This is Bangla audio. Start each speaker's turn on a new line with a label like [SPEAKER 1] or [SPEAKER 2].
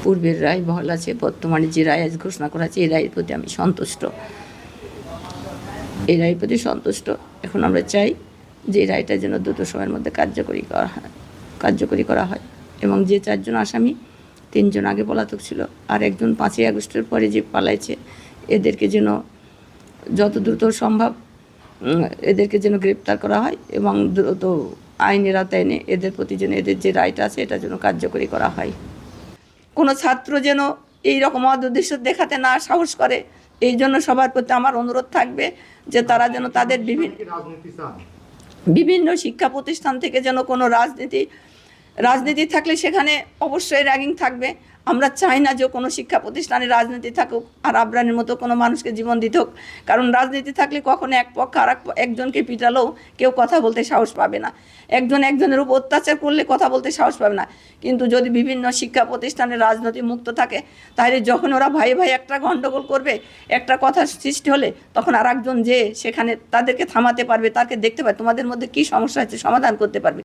[SPEAKER 1] পূর্বের রায় বহাল আছে, বর্তমানে যে রায় আজ ঘোষণা করা আছে এই রায়ের প্রতি আমি সন্তুষ্ট। এই রায়ের প্রতি সন্তুষ্ট। এখন আমরা চাই যে এই রায়টা যেন দ্রুত সময়ের মধ্যে কার্যকরী করা হয় এবং যে 4 জন আসামি, 3 জন আগে পলাতক ছিল আর একজন 5ই আগস্টের পরে যে পালাইছে, এদেরকে যেন যত দ্রুত সম্ভব এদেরকে যেন গ্রেপ্তার করা হয় এবং দ্রুত আইনের আওতায় এনে এদের প্রতি যেন এদের যে রায়টা আছে এটা যেন কার্যকরী করা হয়। কোনো ছাত্র যেন এই রকম উদ্দেশ্য দেখাতে না সাহস করে, এই জন্য সবার প্রতি আমার অনুরোধ থাকবে যে তারা যেন তাদের বিভিন্ন শিক্ষা প্রতিষ্ঠান থেকে যেন কোনো রাজনীতি থাকলে সেখানে অবশ্যই র্যাগিং থাকবে। আমরা চাই না যে কোনো শিক্ষা প্রতিষ্ঠানে রাজনীতি থাকুক আর আবরানের মতো কোনো মানুষকে জীবন দিতে হোক, কারণ রাজনীতি থাকলে কখনো এক পক্ষ আর একজনকে পিটালেও কেউ কথা বলতে সাহস পাবে না, একজনের উপর অত্যাচার করলে কথা বলতে সাহস পাবে না। কিন্তু যদি বিভিন্ন শিক্ষা প্রতিষ্ঠানে রাজনীতি মুক্ত থাকে তাহলে যখন ওরা ভাই একটা গণ্ডগোল করবে, একটা কথা সৃষ্টি হলে তখন আর একজন যে সেখানে তাদেরকে থামাতে পারবে, তাকে দেখতে পাবে তোমাদের মধ্যে কী সমস্যা হচ্ছে সমাধান করতে পারবে।